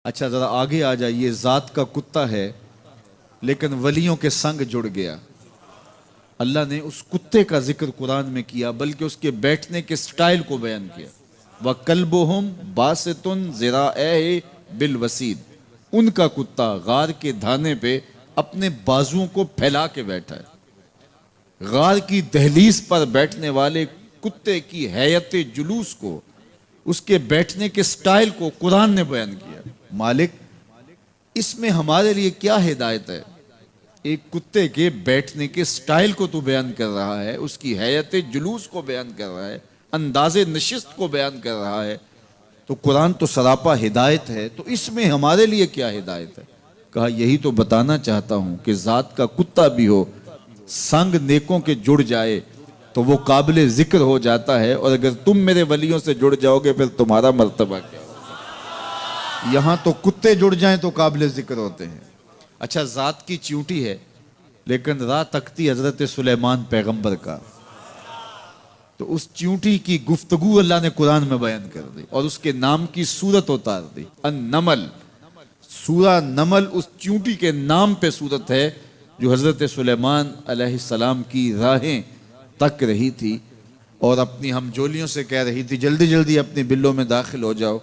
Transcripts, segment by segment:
اچھا ذرا آگے آ جائیے. ذات کا کتا ہے لیکن ولیوں کے سنگ جڑ گیا. اللہ نے اس کتے کا ذکر قرآن میں کیا بلکہ اس کے بیٹھنے کے سٹائل کو بیان کیا. وَكَلْبُهُمْ بَاسِطٌ ذِرَاعَيْهِ بِالْوَسِيدِ. ان کا کتا غار کے دھانے پہ اپنے بازوؤں کو پھیلا کے بیٹھا ہے. غار کی دہلیز پر بیٹھنے والے کتے کی حیت جلوس کو، اس کے بیٹھنے کے سٹائل کو قرآن نے بیان کیا. مالک اس میں ہمارے لیے کیا ہدایت ہے؟ ایک کتے کے بیٹھنے کے سٹائل کو تو بیان کر رہا ہے، اس کی حیت جلوس کو بیان کر رہا ہے، انداز نشست کو بیان کر رہا ہے. تو قرآن تو سراپا ہدایت ہے، تو اس میں ہمارے لیے کیا ہدایت ہے؟ کہا یہی تو بتانا چاہتا ہوں کہ ذات کا کتا بھی ہو، سنگ نیکوں کے جڑ جائے تو وہ قابل ذکر ہو جاتا ہے، اور اگر تم میرے ولیوں سے جڑ جاؤ گے پھر تمہارا مرتبہ کیا ہوگا؟ یہاں تو کتے جڑ جائیں تو قابل ذکر ہوتے ہیں. اچھا ذات کی چیونٹی ہے لیکن راہ تکتی حضرت سلیمان پیغمبر کا، تو اس چیونٹی کی گفتگو اللہ نے قرآن میں بیان کر دی اور اس کے نام کی صورت اتار دی. النمل، سورہ نمل اس چیونٹی کے نام پہ صورت ہے جو حضرت سلیمان علیہ السلام کی راہیں تک رہی تھی اور اپنی ہمجولیوں سے کہہ رہی تھی جلدی جلدی اپنے بلوں میں داخل ہو جاؤ،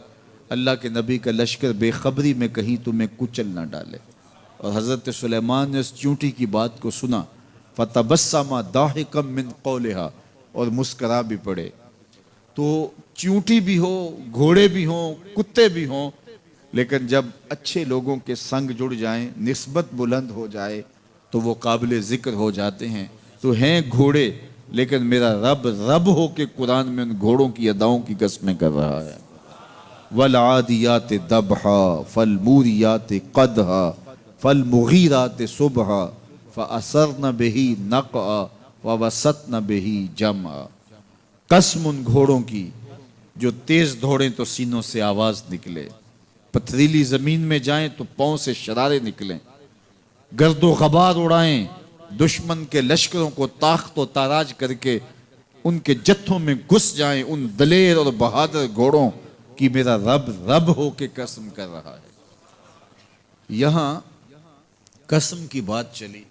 اللہ کے نبی کا لشکر بے خبری میں کہیں تمہیں کچل نہ ڈالے. اور حضرت سلیمان نے اس چیونٹی کی بات کو سنا. فَتَبَسَّمَ ضَاحِكًا مِّن قَوْلِهَا، اور مسکرا بھی پڑے. تو چیونٹی بھی ہو، گھوڑے بھی ہوں، کتے بھی ہوں، لیکن جب اچھے لوگوں کے سنگ جڑ جائیں، نسبت بلند ہو جائے تو وہ قابل ذکر ہو جاتے ہیں. تو ہیں گھوڑے لیکن میرا رب رب ہو کے قرآن میں ان گھوڑوں کی اداؤں کی قسمیں کر رہا ہے. وَالْعَادِيَاتِ ضَبْحًا فَالْمُورِيَاتِ قَدْحًا فَالْمُغِيرَاتِ صُبْحًا فَأَثَرْنَ بِهِ نَقْعًا وَوَسَطْنَ بِهِ جَمْعًا. قسم ان گھوڑوں کی جو تیز دوڑیں تو سینوں سے آواز نکلے، پتھریلی زمین میں جائیں تو پاؤں سے شرارے نکلیں، گرد و غبار اڑائیں، دشمن کے لشکروں کو طاقت و تاراج کر کے ان کے جتھوں میں گھس جائیں. ان دلیر اور بہادر گھوڑوں کی میرا رب رب ہو کے قسم کر رہا ہے. یہاں قسم کی بات چلی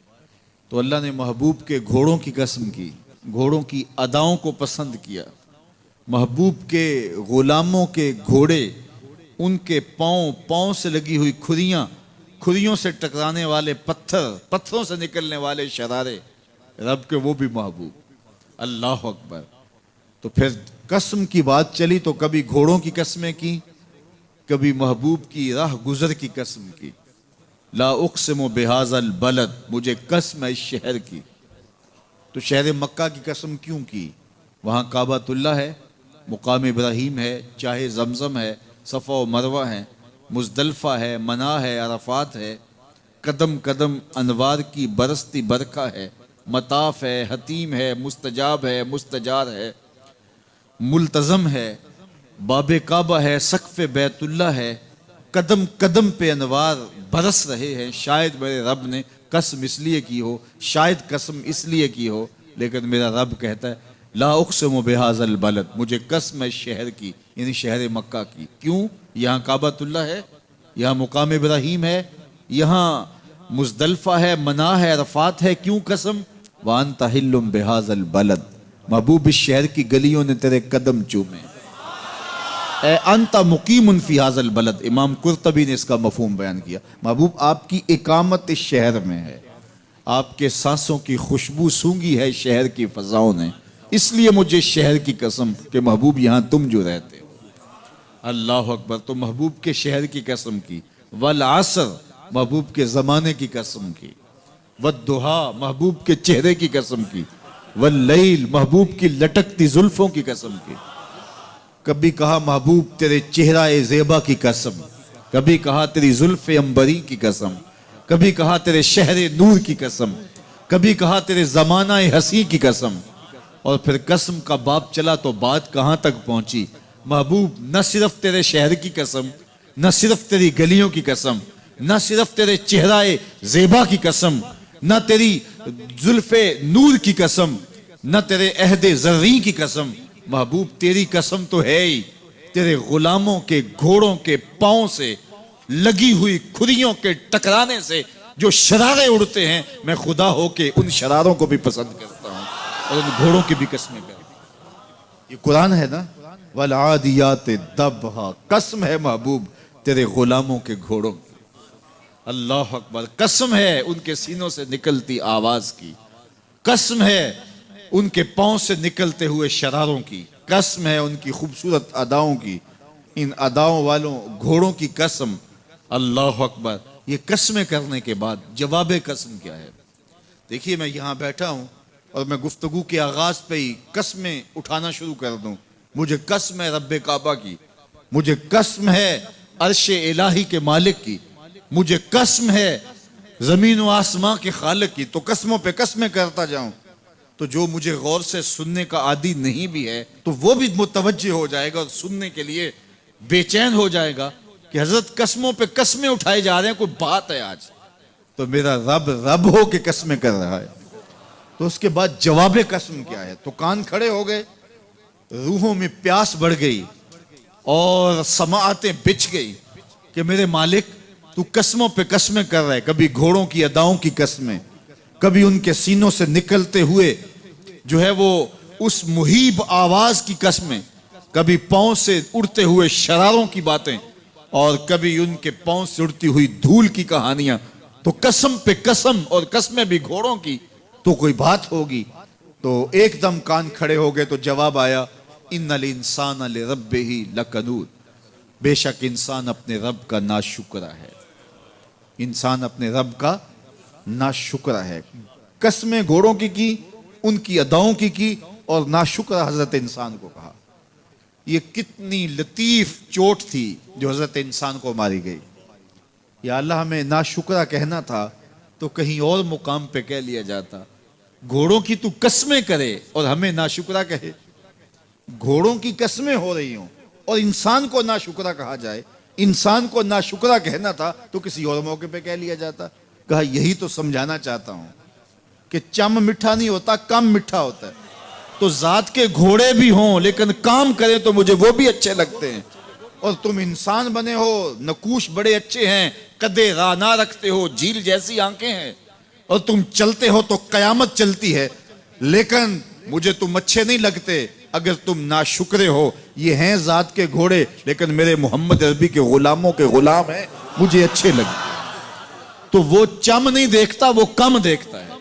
تو اللہ نے محبوب کے گھوڑوں کی قسم کی، گھوڑوں کی اداؤں کو پسند کیا. محبوب کے غلاموں کے گھوڑے، ان کے پاؤں سے لگی ہوئی کھریوں سے ٹکرانے والے پتھروں سے نکلنے والے شرارے، رب کے وہ بھی محبوب. اللہ اکبر. تو پھر قسم کی بات چلی تو کبھی گھوڑوں کی قسمیں کی، کبھی محبوب کی راہ گزر کی قسم کی. لا اقسم بہذا البلد، مجھے قسم ہے اس شہر کی. تو شہر مکہ کی قسم کیوں کی؟ وہاں کعبۃ اللہ ہے، مقام ابراہیم ہے، چاہے زمزم ہے، صفا و مروہ ہے، مزدلفہ ہے، منا ہے، عرفات ہے، قدم قدم انوار کی برستی برکھا ہے، مطاف ہے، حتیم ہے، مستجاب ہے، مستجار ہے، ملتزم ہے، باب کعبہ ہے، سقف بیت اللہ ہے. قدم قدم پہ انوار برس رہے ہیں. شاید میرے رب نے قسم اس لیے کی ہو، شاید قسم اس لیے کی ہو، لیکن میرا رب کہتا ہے لا اقسم بہذا البلد، مجھے قسم ہے شہر کی، یعنی شہر مکہ کی. کیوں؟ یہاں کعبۃ اللہ ہے، یہاں مقام ابراہیم ہے، یہاں مزدلفہ ہے، منا ہے، عرفات ہے. کیوں قسم؟ وانت حل بہذا البلد، محبوب اس شہر کی گلیوں نے تیرے قدم چومے. اے انت مقیم فی ھذا البلد، امام قرطبی نے اس کا مفہوم بیان کیا. محبوب آپ کی اقامت اس شہر میں ہے، آپ کے سانسوں کی خوشبو سونگھی ہے شہر کی فضاؤں نے، اس لیے مجھے شہر کی قسم کہ محبوب یہاں تم جو رہتے ہو. اللہ اکبر. تو محبوب کے شہر کی قسم کی. والعصر، محبوب کے زمانے کی قسم کی. والضحیٰ، محبوب کے چہرے کی قسم کی. واللیل، محبوب کی لٹکتی زلفوں کی قسم کی. کبھی کہا محبوب تیرے چہرہ زیبا کی قسم، کبھی کہا تیری زلف عنبری کی قسم، کبھی کہا تیرے شہر نور کی قسم، کبھی کہا تیرے زمانہ حسین کی قسم. اور پھر قسم کا باب چلا تو بات کہاں تک پہنچی؟ محبوب نہ صرف تیرے شہر کی قسم، نہ صرف تیری گلیوں کی قسم، نہ صرف تیرے چہرہ زیبا کی قسم، نہ تیری زلف نور کی قسم، نہ تیرے عہد زریں کی قسم. محبوب تیری قسم تو ہے ہی، تیرے غلاموں کے گھوڑوں کے پاؤں سے لگی ہوئی کھریوں کے ٹکرانے سے جو شرارے اڑتے ہیں، میں خدا ہو کے ان شراروں کو بھی پسند کرتا ہوں اور ان گھوڑوں کی بھی قسمیں کرتا ہوں۔ یہ قرآن ہے نا، والعادیات ضبحا، قسم ہے محبوب تیرے غلاموں کے گھوڑوں کی۔ اللہ اکبر، قسم ہے ان کے سینوں سے نکلتی آواز کی، قسم ہے ان کے پاؤں سے نکلتے ہوئے شراروں کی، قسم ہے ان کی خوبصورت اداؤں کی، ان اداؤں والوں گھوڑوں کی قسم۔ اللہ اکبر، یہ قسمیں کرنے کے بعد جواب قسم کیا ہے؟ دیکھیے میں یہاں بیٹھا ہوں اور میں گفتگو کے آغاز پہ ہی قسمیں اٹھانا شروع کر دوں۔ مجھے قسم ہے رب کعبہ کی، مجھے قسم ہے عرش الہی کے مالک کی، مجھے قسم ہے زمین و آسمان کے خالق کی، تو قسموں پہ قسمیں کرتا جاؤں تو جو مجھے غور سے سننے کا عادی نہیں بھی ہے تو وہ بھی متوجہ ہو جائے گا اور سننے کے لیے بے چین ہو جائے گا کہ حضرت قسموں پہ قسمیں اٹھائے جا رہے ہیں، کوئی بات ہے آج تو میرا رب رب ہو کے قسمیں کر رہا ہے۔ تو اس کے بعد جواب قسم کیا ہے؟ تو کان کھڑے ہو گئے، روحوں میں پیاس بڑھ گئی اور سماعتیں بچھ گئی کہ میرے مالک تو قسموں پہ قسمیں کر رہا ہے، کبھی گھوڑوں کی اداؤں کی قسمیں، کبھی ان کے سینوں سے نکلتے ہوئے جو ہے وہ اس مہیب آواز کی قسمیں، کبھی پاؤں سے اڑتے ہوئے شراروں کی باتیں اور کبھی ان کے پاؤں سے اڑتی ہوئی دھول کی کہانیاں۔ تو قسم پہ قسم، اور قسمیں بھی گھوڑوں کی، تو کوئی بات ہوگی۔ تو ایک دم کان کھڑے ہو گئے تو جواب آیا، ان الانسان لربہ لکنود، بے شک انسان اپنے رب کا ناشکرا ہے، انسان اپنے رب کا ناشکرا ہے۔ قسمیں گھوڑوں کی ان کی اداؤں کی اور ناشکرا حضرت انسان کو کہا۔ یہ کتنی لطیف چوٹ تھی جو حضرت انسان کو ماری گئی۔ یا اللہ، ہمیں ناشکرا کہنا تھا تو کہیں اور مقام پہ کہہ لیا جاتا۔ گھوڑوں کی تو قسمیں کرے اور ہمیں ناشکرا کہے، گھوڑوں کی قسمیں ہو رہی ہوں اور انسان کو ناشکرا کہا جائے، انسان کو ناشکرا کہنا تھا تو کسی اور موقع پہ کہہ لیا جاتا۔ کہا یہی تو سمجھانا چاہتا ہوں کہ چم میٹھا نہیں ہوتا، کم میٹھا ہوتا ہے۔ تو ذات کے گھوڑے بھی ہوں لیکن کام کریں تو مجھے وہ بھی اچھے لگتے ہیں، اور تم انسان بنے ہو، نقوش بڑے اچھے ہیں، قدے رانا رکھتے ہو، جھیل جیسی آنکھیں ہیں، اور تم چلتے ہو تو قیامت چلتی ہے، لیکن مجھے تم اچھے نہیں لگتے اگر تم ناشکرے ہو۔ یہ ہیں ذات کے گھوڑے لیکن میرے محمد عربی کے غلاموں کے غلام ہیں، مجھے اچھے لگتے۔ تو وہ چم نہیں دیکھتا، وہ کم دیکھتا ہے۔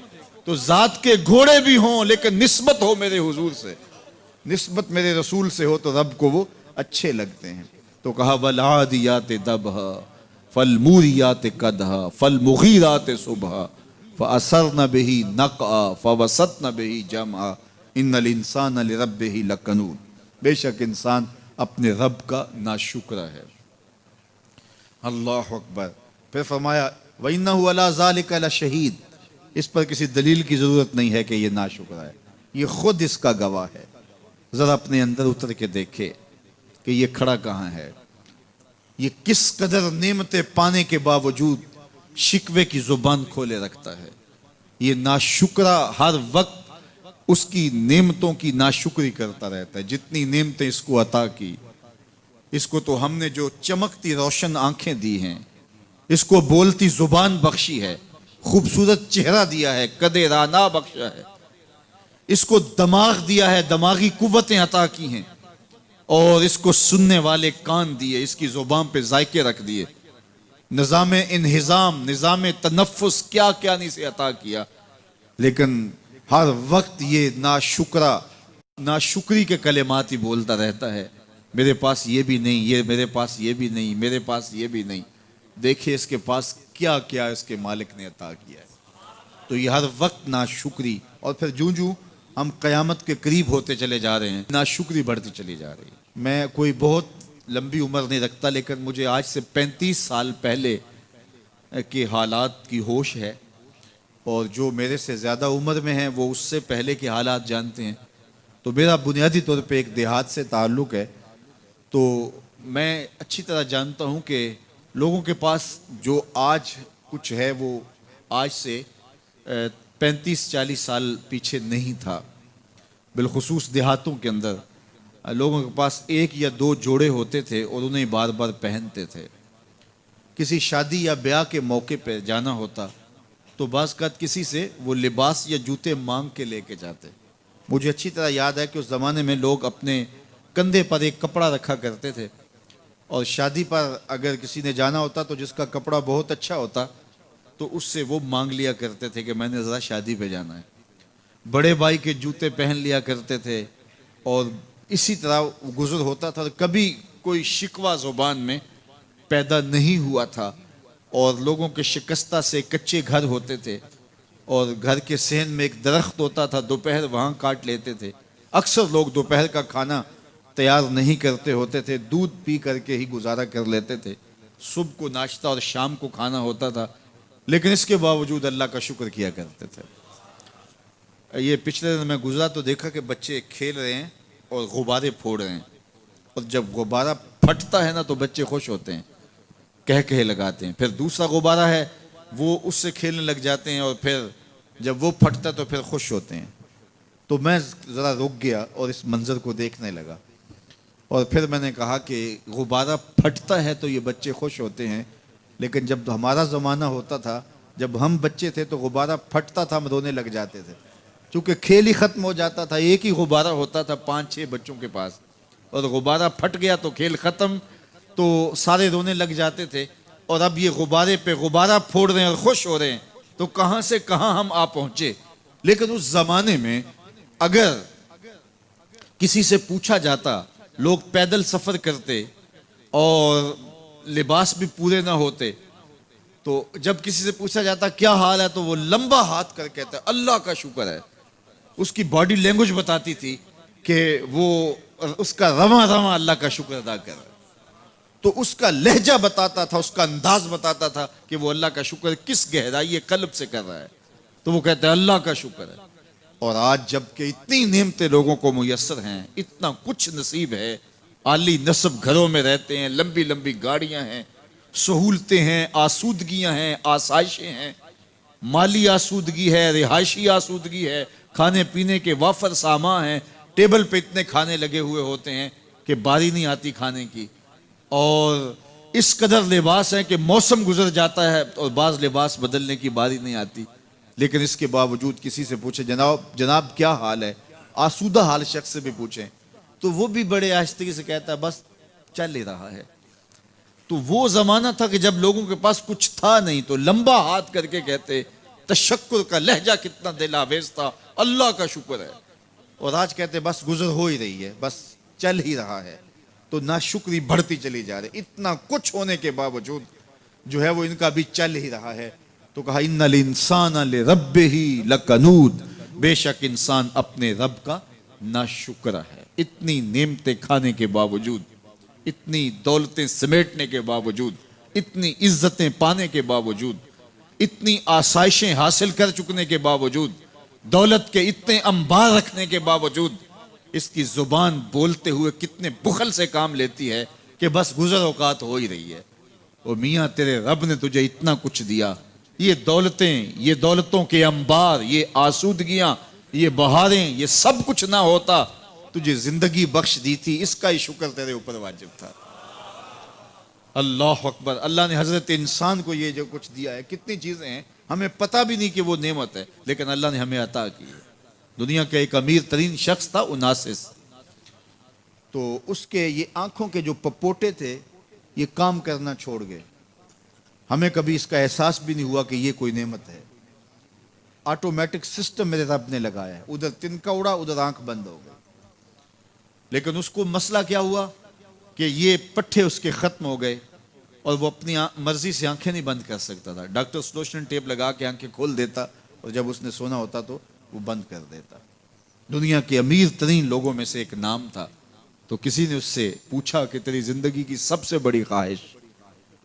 تو ذات کے گھوڑے بھی ہوں لیکن نسبت ہو میرے حضور سے، نسبت میرے رسول سے ہو تو رب کو وہ اچھے لگتے ہیں۔ تو کہا والعادیات ضبحا فالموریات قدحا فالمغیرات صبحا فاثرن به نقعا فوسطن به جمعا ان الانسان لربہ لکنود، بے شک انسان اپنے رب کا ناشکرا ہے۔ اللہ اکبر۔ پھر فرمایا وَإِنَّهُ عَلَىٰ ذَلِكَ لَشَهِيدٌ، اس پر کسی دلیل کی ضرورت نہیں ہے کہ یہ ناشکرا ہے، یہ خود اس کا گواہ ہے۔ ذرا اپنے اندر اتر کے دیکھے کہ یہ کھڑا کہاں ہے، یہ کس قدر نعمتیں پانے کے باوجود شکوے کی زبان کھولے رکھتا ہے۔ یہ ناشکرا ہر وقت اس کی نعمتوں کی ناشکری کرتا رہتا ہے۔ جتنی نعمتیں اس کو عطا کی، اس کو تو ہم نے جو چمکتی روشن آنکھیں دی ہیں، اس کو بولتی زبان بخشی ہے، خوبصورت چہرہ دیا ہے، قد رانا بخشا ہے، اس کو دماغ دیا ہے، دماغی قوتیں عطا کی ہیں، اور اس کو سننے والے کان دیے، اس کی زبان پہ ذائقے رکھ دیے، نظام انہضام، نظام تنفس، کیا کیا نہیں سے عطا کیا، لیکن ہر وقت یہ ناشکری کے کلمات ہی بولتا رہتا ہے۔ میرے پاس یہ بھی نہیں، یہ میرے پاس یہ بھی نہیں، میرے پاس یہ بھی نہیں۔ دیکھیں اس کے پاس کیا کیا اس کے مالک نے عطا کیا ہے۔ تو یہ ہر وقت ناشکری، اور پھر جوں ہم قیامت کے قریب ہوتے چلے جا رہے ہیں، ناشکری بڑھتی چلی جا رہی ہے۔ میں کوئی بہت لمبی عمر نہیں رکھتا، لیکن مجھے آج سے 35 سال پہلے کے حالات کی ہوش ہے، اور جو میرے سے زیادہ عمر میں ہیں وہ اس سے پہلے کے حالات جانتے ہیں۔ تو میرا بنیادی طور پہ ایک دیہات سے تعلق ہے، تو میں اچھی طرح جانتا ہوں کہ لوگوں کے پاس جو آج کچھ ہے وہ آج سے 35-40 سال پیچھے نہیں تھا۔ بالخصوص دیہاتوں کے اندر لوگوں کے پاس 1 یا 2 جوڑے ہوتے تھے اور انہیں بار بار پہنتے تھے۔ کسی شادی یا بیاہ کے موقع پہ جانا ہوتا تو بعض اوقات کسی سے وہ لباس یا جوتے مانگ کے لے کے جاتے. مجھے اچھی طرح یاد ہے کہ اس زمانے میں لوگ اپنے کندھے پر ایک کپڑا رکھا کرتے تھے، اور شادی پر اگر کسی نے جانا ہوتا تو جس کا کپڑا بہت اچھا ہوتا تو اس سے وہ مانگ لیا کرتے تھے کہ میں نے ذرا شادی پہ جانا ہے. بڑے بھائی کے جوتے پہن لیا کرتے تھے، اور اسی طرح گزر ہوتا تھا. کبھی کوئی شکوہ زبان میں پیدا نہیں ہوا تھا، اور لوگوں کے شکستہ سے کچے گھر ہوتے تھے، اور گھر کے صحن میں ایک درخت ہوتا تھا، دوپہر وہاں کاٹ لیتے تھے. اکثر لوگ دوپہر کا کھانا تیار نہیں کرتے ہوتے تھے، دودھ پی کر کے ہی گزارا کر لیتے تھے. صبح کو ناشتہ اور شام کو کھانا ہوتا تھا، لیکن اس کے باوجود اللہ کا شکر کیا کرتے تھے. یہ پچھلے دن میں گزرا تو دیکھا کہ بچے کھیل رہے ہیں اور غبارے پھوڑ رہے ہیں، اور جب غبارہ پھٹتا ہے نا تو بچے خوش ہوتے ہیں، کہہ لگاتے ہیں. پھر دوسرا غبارہ ہے، وہ اس سے کھیلنے لگ جاتے ہیں، اور پھر جب وہ پھٹتا تو پھر خوش ہوتے ہیں. تو میں ذرا رک گیا اور اس منظر کو دیکھنے لگا، اور پھر میں نے کہا کہ غبارہ پھٹتا ہے تو یہ بچے خوش ہوتے ہیں، لیکن جب ہمارا زمانہ ہوتا تھا، جب ہم بچے تھے تو غبارہ پھٹتا تھا، ہم رونے لگ جاتے تھے، چونکہ کھیل ہی ختم ہو جاتا تھا. ایک ہی غبارہ ہوتا تھا 5-6 بچوں کے پاس، اور غبارہ پھٹ گیا تو کھیل ختم، تو سارے رونے لگ جاتے تھے. اور اب یہ غبارے پہ غبارہ پھوڑ رہے ہیں اور خوش ہو رہے ہیں، تو کہاں سے کہاں ہم آ پہنچے. لیکن اس زمانے میں اگر کسی سے پوچھا جاتا، لوگ پیدل سفر کرتے اور لباس بھی پورے نہ ہوتے، تو جب کسی سے پوچھا جاتا کیا حال ہے تو وہ لمبا ہاتھ کر کہتا ہے اللہ کا شکر ہے. اس کی باڈی لینگویج بتاتی تھی کہ وہ اس کا رواں رواں اللہ کا شکر ادا کر رہا ہے. تو اس کا لہجہ بتاتا تھا، اس کا انداز بتاتا تھا کہ وہ اللہ کا شکر کس گہرائی قلب سے کر رہا ہے. تو وہ کہتے ہیں اللہ کا شکر ہے. اور آج جب کہ اتنی نعمتیں لوگوں کو میسر ہیں، اتنا کچھ نصیب ہے، عالی نصب گھروں میں رہتے ہیں، لمبی لمبی گاڑیاں ہیں، سہولتیں ہیں، آسودگیاں ہیں، آسائشیں ہیں، مالی آسودگی ہے، رہائشی آسودگی ہے، کھانے پینے کے وافر سامان ہیں، ٹیبل پہ اتنے کھانے لگے ہوئے ہوتے ہیں کہ باری نہیں آتی کھانے کی. اور اس قدر لباس ہے کہ موسم گزر جاتا ہے اور بعض لباس بدلنے کی باری نہیں آتی. لیکن اس کے باوجود کسی سے پوچھے جناب کیا حال ہے، آسودہ حال شخص سے بھی پوچھیں تو وہ بھی بڑے آہستگی سے کہتا ہے بس چل ہی رہا ہے. تو وہ زمانہ تھا کہ جب لوگوں کے پاس کچھ تھا نہیں تو لمبا ہاتھ کر کے کہتے، تشکر کا لہجہ کتنا دل آویز تھا، اللہ کا شکر ہے. اور آج کہتے بس گزر ہو ہی رہی ہے، بس چل ہی رہا ہے. تو ناشکری بڑھتی چلی جا رہی، اتنا کچھ ہونے کے باوجود جو ہے وہ ان کا بھی چل ہی رہا ہے. تو کہا ان الانسان لربہ لکنود، بے شک انسان اپنے رب کا ناشکر ہے. اتنی نعمتیں کھانے کے باوجود، اتنی دولتیں سمیٹنے کے باوجود، اتنی عزتیں پانے کے باوجود، اتنی آسائشیں حاصل کر چکنے کے باوجود، دولت کے اتنے انبار رکھنے کے باوجود، اس کی زبان بولتے ہوئے کتنے بخل سے کام لیتی ہے کہ بس گزر اوقات ہو ہی رہی ہے. او میاں تیرے رب نے تجھے اتنا کچھ دیا، یہ دولتیں، یہ دولتوں کے انبار، یہ آسودگیاں، یہ بہاریں، یہ سب کچھ نہ ہوتا، تجھے زندگی بخش دی تھی، اس کا ہی شکر تیرے اوپر واجب تھا. اللہ اکبر. اللہ نے حضرت انسان کو یہ جو کچھ دیا ہے، کتنی چیزیں ہیں ہمیں پتہ بھی نہیں کہ وہ نعمت ہے، لیکن اللہ نے ہمیں عطا کی ہے. دنیا کا ایک امیر ترین شخص تھا اناسس، تو اس کے یہ آنکھوں کے جو پپوٹے تھے یہ کام کرنا چھوڑ گئے. ہمیں کبھی اس کا احساس بھی نہیں ہوا کہ یہ کوئی نعمت ہے. آٹومیٹک سسٹم میرے رب نے لگایا ہے، ادھر تنکا اڑا ادھر آنکھ بند ہو گئی. لیکن اس کو مسئلہ کیا ہوا کہ یہ پٹھے اس کے ختم ہو گئے اور وہ اپنی مرضی سے آنکھیں نہیں بند کر سکتا تھا. ڈاکٹر سلوشن ٹیپ لگا کے آنکھیں کھول دیتا اور جب اس نے سونا ہوتا تو وہ بند کر دیتا. دنیا کے امیر ترین لوگوں میں سے ایک نام تھا. تو کسی نے اس سے پوچھا کہ تیری زندگی کی سب سے بڑی خواہش؟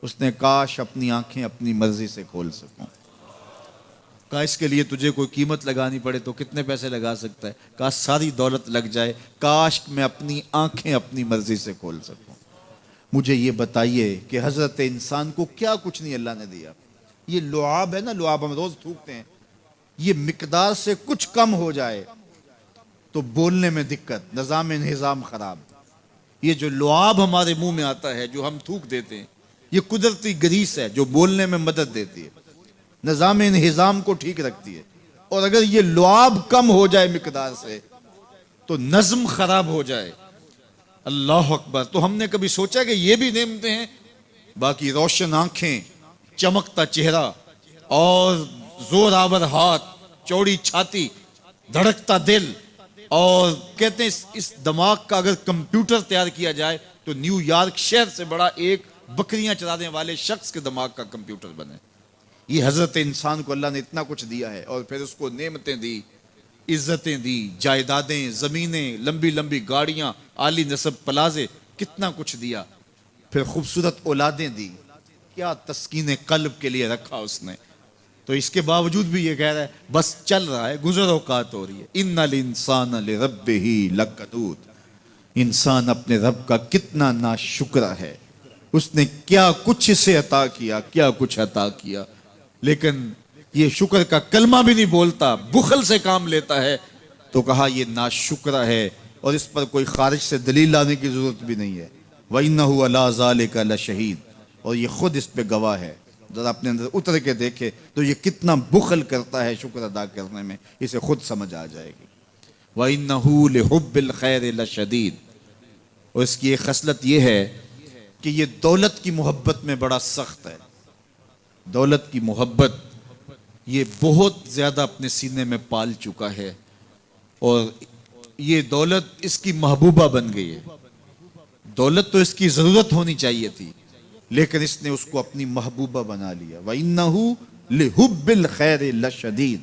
اس نے کاش اپنی آنکھیں اپنی مرضی سے کھول سکوں. کہا اس کے لیے تجھے کوئی قیمت لگانی پڑے تو کتنے پیسے لگا سکتا ہے؟ کہا ساری دولت لگ جائے، کاش میں اپنی آنکھیں اپنی مرضی سے کھول سکوں. مجھے یہ بتائیے کہ حضرت انسان کو کیا کچھ نہیں اللہ نے دیا. یہ لعاب ہے نا، لعاب ہم روز تھوکتے ہیں، یہ مقدار سے کچھ کم ہو جائے تو بولنے میں دقت، نظام خراب. یہ جو لعاب ہمارے منہ میں آتا ہے جو ہم تھوک دیتے ہیں، یہ قدرتی گریس ہے جو بولنے میں مدد دیتی ہے، نظام انہضام کو ٹھیک رکھتی ہے، اور اگر یہ لعاب کم ہو جائے مقدار سے تو نظم خراب ہو جائے۔ اللہ اکبر۔ تو ہم نے کبھی سوچا کہ یہ بھی نعمتیں ہیں؟ باقی روشن آنکھیں، چمکتا چہرہ اور زور آور ہاتھ، چوڑی چھاتی، دھڑکتا دل، اور کہتے ہیں اس دماغ کا اگر کمپیوٹر تیار کیا جائے تو نیو یارک شہر سے بڑا ایک بکریاں چرانے والے شخص کے دماغ کا کمپیوٹر بنے۔ یہ حضرت انسان کو اللہ نے اتنا کچھ دیا ہے، اور پھر اس کو نعمتیں دی، عزتیں دی، جائیدادیں، زمینیں، لمبی لمبی گاڑیاں، عالی نسب پلازے، کتنا کچھ دیا، پھر خوبصورت اولادیں دی، کیا تسکین قلب کے لیے رکھا اس نے۔ تو اس کے باوجود بھی یہ کہہ رہا ہے بس چل رہا ہے، گزر اوقات ہو رہی ہے۔ ان الانسان لربہ لکنود، انسان اپنے رب کا کتنا ناشکر ہے، اس نے کیا کچھ اسے عطا کیا، کیا کچھ عطا کیا، لیکن یہ شکر کا کلمہ بھی نہیں بولتا، بخل سے کام لیتا ہے، تو کہا یہ ناشکر ہے، اور اس پر کوئی خارج سے دلیل لانے کی ضرورت بھی نہیں ہے۔ وَإِنَّهُ عَلَىٰ ذَلِكَ لَشَهِيدٌ، اور یہ خود اس پہ گواہ ہے۔ ذرا اپنے اندر اتر کے دیکھے تو یہ کتنا بخل کرتا ہے شکر ادا کرنے میں، اسے خود سمجھ آ جائے گی۔ وَإِنَّهُ لِحُبِّ الْخَيْرِ لَشَدِيدٌ، اور اس کی ایک خصلت یہ ہے کہ یہ دولت کی محبت میں بڑا سخت ہے۔ دولت کی محبت یہ بہت زیادہ اپنے سینے میں پال چکا ہے، اور یہ دولت اس کی محبوبہ بن گئی ہے۔ دولت تو اس کی ضرورت ہونی چاہیے تھی، لیکن اس نے اس کو اپنی محبوبہ بنا لیا۔ وَإِنَّهُ لِحُبِّ الْخَيْرِ لَشَدِيدٌ،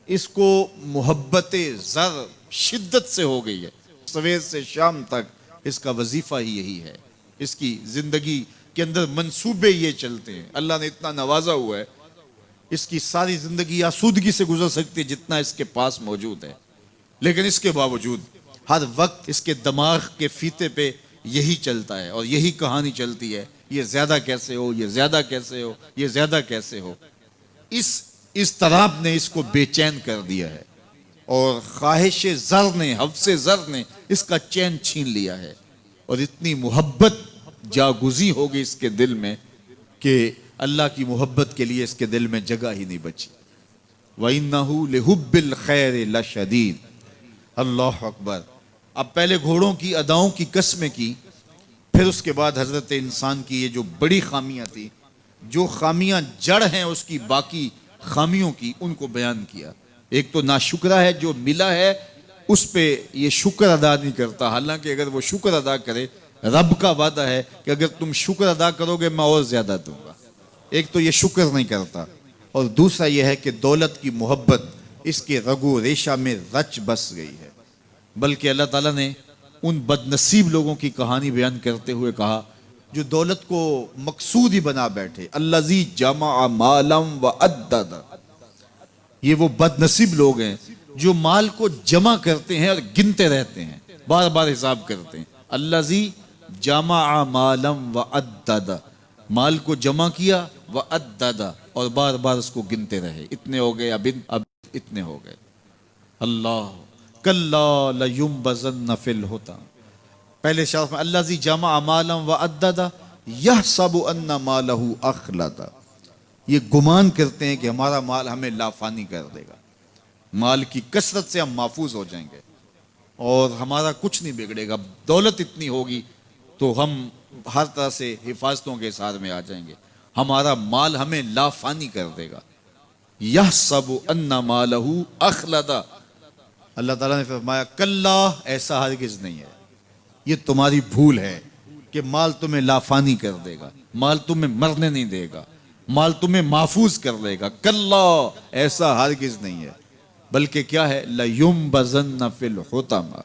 اس کو محبت زر شدت سے ہو گئی ہے، سویر سے شام تک اس کا وظیفہ ہی یہی ہے، اس کی زندگی کے اندر منصوبے یہ چلتے ہیں۔ اللہ نے اتنا نوازا ہوا ہے، اس کی ساری زندگی آسودگی سے گزر سکتی ہے جتنا اس کے پاس موجود ہے، لیکن اس کے باوجود ہر وقت اس کے دماغ کے فیتے پہ یہی چلتا ہے، اور یہی کہانی چلتی ہے، یہ زیادہ کیسے ہو، یہ زیادہ کیسے ہو، یہ زیادہ کیسے ہو۔ اس اضطراب نے اس کو بے چین کر دیا ہے، اور خواہش زر نے، حوث زر نے اس کا چین چھین لیا ہے، اور اتنی محبت جاگزی ہوگی اس کے دل میں کہ اللہ کی محبت کے لیے اس کے دل میں جگہ ہی نہیں بچی۔ وَإِنَّهُ لِحُبِّ الْخَيْرِ لَشَدِيدٌ۔ اللہ اکبر۔ اب پہلے گھوڑوں کی اداؤں کی قسمیں کی، پھر اس کے بعد حضرت انسان کی یہ جو بڑی خامیاں تھی، جو خامیاں جڑ ہیں اس کی باقی خامیوں کی، ان کو بیان کیا۔ ایک تو ناشکرہ ہے، جو ملا ہے اس پہ یہ شکر ادا نہیں کرتا، حالانکہ اگر وہ شکر ادا کرے، رب کا وعدہ ہے کہ اگر تم شکر ادا کرو گے میں اور زیادہ دوں گا۔ ایک تو یہ شکر نہیں کرتا، اور دوسرا یہ ہے کہ دولت کی محبت اس کے رگو ریشہ میں رچ بس گئی ہے۔ بلکہ اللہ تعالیٰ نے ان بد نصیب لوگوں کی کہانی بیان کرتے ہوئے کہا جو دولت کو مقصود ہی بنا بیٹھے، الذی جمع مالا وعدد، یہ وہ بد نصیب لوگ ہیں جو مال کو جمع کرتے ہیں اور گنتے رہتے ہیں، بار بار حساب کرتے ہیں۔ الذی جمع مالا وعدد، مال کو جمع کیا، وعدد، اور بار بار اس کو گنتے رہے، اتنے ہو گئے، اب اتنے ہو گئے۔ اللہ کلا لینبذن فی الحطام، پہلے شرف میں الذی جمع مالا وعدد یحسب ان مالہ اخلد، یہ گمان کرتے ہیں کہ ہمارا مال ہمیں لافانی کر دے گا، مال کی کثرت سے ہم محفوظ ہو جائیں گے اور ہمارا کچھ نہیں بگڑے گا، دولت اتنی ہوگی تو ہم ہر طرح سے حفاظتوں کے ساتھ میں آ جائیں گے، ہمارا مال ہمیں لافانی کر دے گا۔ یحسب ان مالہ اخلد، اللہ تعالیٰ نے فرمایا کلا، ایسا ہرگز نہیں ہے، یہ تمہاری بھول ہے کہ مال تمہیں لافانی کر دے گا، مال تمہیں مرنے نہیں دے گا، مال تمہیں محفوظ کر لے گا، کلا، ایسا ہرگز نہیں ہے، بلکہ کیا ہے، لَيُنبَذَنَّ فِي الْحُطَمَ،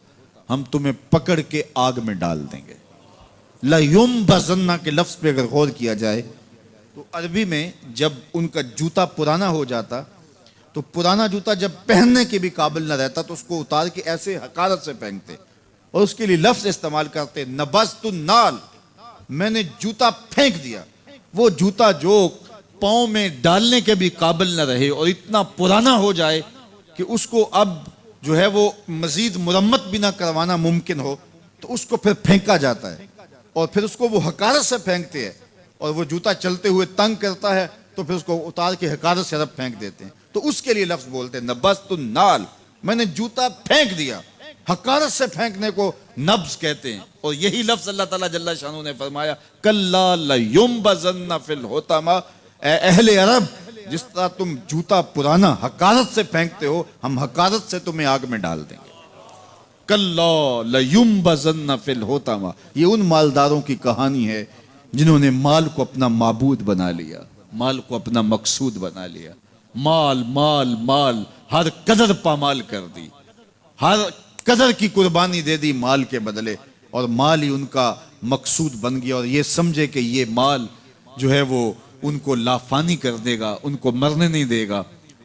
ہم تمہیں پکڑ کے آگ میں ڈال دیں گے۔ لَيُنبَذَنَّ کے لفظ پہ اگر غور کیا جائے تو عربی میں جب ان کا جوتا پرانا ہو جاتا تو پرانا جوتا جب پہننے کے بھی قابل نہ رہتا تو اس کو اتار کے ایسے حقارت سے پہنتے، اور اس کے لیے لفظ استعمال کرتے نبذت النال، میں نے جوتا پھینک دیا، وہ جوتا جو پاؤں میں ڈالنے کے بھی قابل نہ رہے اور اتنا پرانا ہو جائے کہ اس کو اب جو ہے وہ مزید مرمت بھی نہ کروانا ممکن ہو، تو اس کو پھر پھینکا جاتا ہے، اور پھر اس کو وہ حقارت سے پھینکتے ہیں اور وہ جوتا چلتے ہوئے تنگ کرتا ہے تو پھر اس کو اتار کے حقارت سے طرف پھینک دیتے ہیں، تو اس کے لیے لفظ بولتے ہیں نبست النال، میں نے جوتا پھینک دیا، حقارت سے پھینکنے کو نبز کہتے ہیں۔ اور یہی لفظ اللہ تعالیٰ جل شانہ نے فرمایا کلا لینبذن فی الحطمہ، اے اہل عرب جس طرح تم جوتا پرانا حقارت سے پھینکتے ہو، ہم حقارت سے تمہیں آگ میں ڈال دیں گے۔ کلا لینبذن فی الحطمہ، یہ ان مالداروں کی کہانی ہے جنہوں نے مال کو اپنا معبود بنا لیا، مال کو اپنا مقصود بنا لیا، مال مال مال، ہر قدر پامال کر دی، ہر قدر کی قربانی دے دی مال کے بدلے، اور مال ہی ان کا مقصود بن گیا، اور یہ سمجھے کہ یہ مال جو ہے وہ ان کو لافانی کر دے گا، ان کو مرنے نہیں دے گا،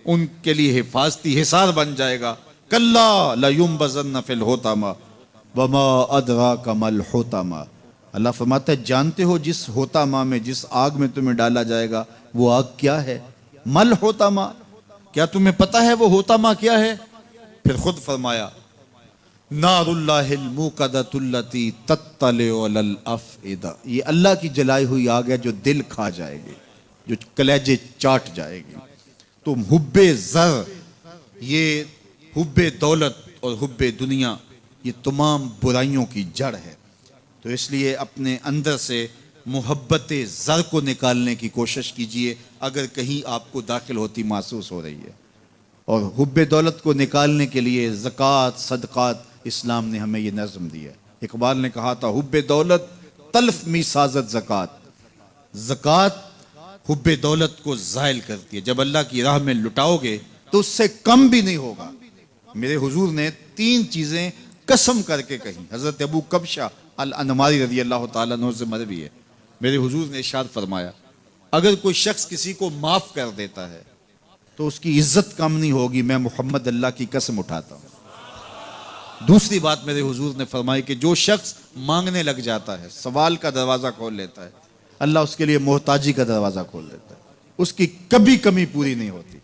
ان کے لیے حفاظتی حصار بن جائے گا۔ کلا لینبذن فی الحطمہ وما ادراک ما الحطمہ، اللہ فرماتا ہے جانتے ہو جس حطمہ میں، جس آگ میں تمہیں ڈالا جائے گا وہ آگ کیا ہے؟ مل حطمہ، کیا تمہیں پتا ہے وہ حطمہ کیا ہے؟ پھر خود فرمایا نار اللہ الموقدۃ التی تطلع علی الافئدہ، یہ اللہ کی جلائی ہوئی آگ ہے جو دل کھا جائے گی، جو کلیجے چاٹ جائے گی۔ تو حب زر، یہ حب دولت اور حب دنیا، یہ تمام برائیوں کی جڑ ہے۔ تو اس لیے اپنے اندر سے محبت زر کو نکالنے کی کوشش کیجئے اگر کہیں آپ کو داخل ہوتی محسوس ہو رہی ہے، اور حب دولت کو نکالنے کے لیے زکوٰۃ صدقات اسلام نے ہمیں یہ نظم دیا ہے۔ اقبال نے کہا تھا حب دولت تلف می سازت زکوٰۃ، زکوٰۃ حب دولت کو زائل کرتی ہے، جب اللہ کی راہ میں لٹاؤ گے تو اس سے کم بھی نہیں ہوگا۔ میرے حضور نے 3 چیزیں قسم کر کے کہیں، حضرت ابو کبشہ الانماری رضی اللہ تعالیٰ عنہ سے مروی ہے، میرے حضور نے ارشاد فرمایا اگر کوئی شخص کسی کو معاف کر دیتا ہے تو اس کی عزت کم نہیں ہوگی، میں محمد اللہ کی قسم اٹھاتا ہوں۔ دوسری بات میرے حضور نے فرمائی کہ جو شخص مانگنے لگ جاتا ہے، سوال کا دروازہ کھول لیتا ہے، اللہ اس کے لیے محتاجی کا دروازہ کھول دیتا ہے، اس کی کبھی کمی پوری نہیں ہوتی۔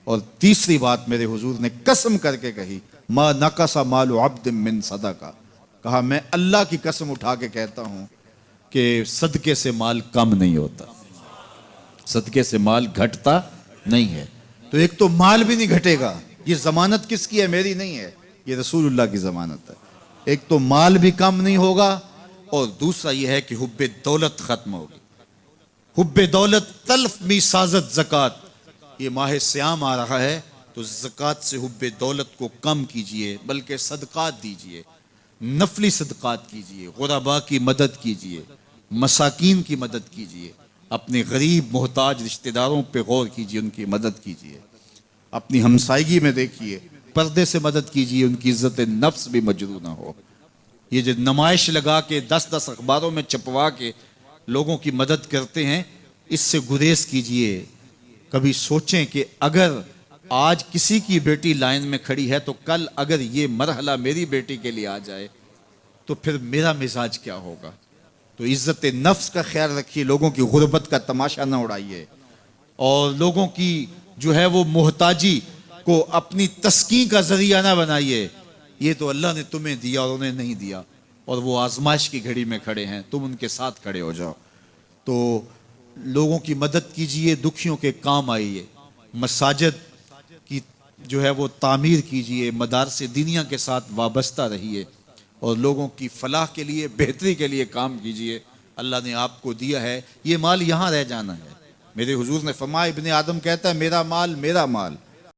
اور تیسری بات میرے حضور نے قسم کر کے کہی ما نقص مال عبد من صدقہ، کہا میں اللہ کی قسم اٹھا کے کہتا ہوں کہ صدقے سے مال کم نہیں ہوتا، صدقے سے مال گھٹتا نہیں ہے۔ تو ایک تو مال بھی نہیں گھٹے گا، یہ ضمانت کس کی ہے؟ میری نہیں ہے، یہ رسول اللہ کی ضمانت ہے۔ ایک تو مال بھی کم نہیں ہوگا، اور دوسرا یہ ہے کہ حب دولت ختم ہوگی۔ حب دولت تلف می سازت زکوٰۃ، یہ ماہ سیام آ رہا ہے تو زکوٰۃ سے حب دولت کو کم کیجئے، بلکہ صدقات دیجئے، نفلی صدقات کیجئے، غرباء کی مدد کیجئے، مساکین کی مدد کیجئے، اپنے غریب محتاج رشتہ داروں پہ غور کیجئے، ان کی مدد کیجئے، اپنی ہمسائیگی میں دیکھیے، پردے سے مدد کیجئے، ان کی عزت نفس بھی مجروح نہ ہو۔ یہ جو نمائش لگا کے 10 اخباروں میں چھپوا کے لوگوں کی مدد کرتے ہیں، اس سے گریز کیجئے۔ کبھی سوچیں کہ اگر آج کسی کی بیٹی لائن میں کھڑی ہے تو کل اگر یہ مرحلہ میری بیٹی کے لیے آ جائے تو پھر میرا مزاج کیا ہوگا۔ تو عزت نفس کا خیال رکھیے، لوگوں کی غربت کا تماشا نہ اڑائیے، اور لوگوں کی جو ہے وہ محتاجی کو اپنی تسکین کا ذریعہ نہ بنائیے۔ یہ تو اللہ نے تمہیں دیا اور انہیں نہیں دیا، اور وہ آزمائش کی گھڑی میں کھڑے ہیں، تم ان کے ساتھ کھڑے ہو جاؤ۔ تو لوگوں کی مدد کیجئے، دکھیوں کے کام آئیے، مساجد کی جو ہے وہ تعمیر کیجئے، مدارس دینیہ کے ساتھ وابستہ رہیے، اور لوگوں کی فلاح کے لیے، بہتری کے لیے کام کیجئے۔ اللہ نے آپ کو دیا ہے، یہ مال یہاں رہ جانا ہے۔ میرے حضور نے فرمایا ابن آدم کہتا ہے میرا مال میرا مال،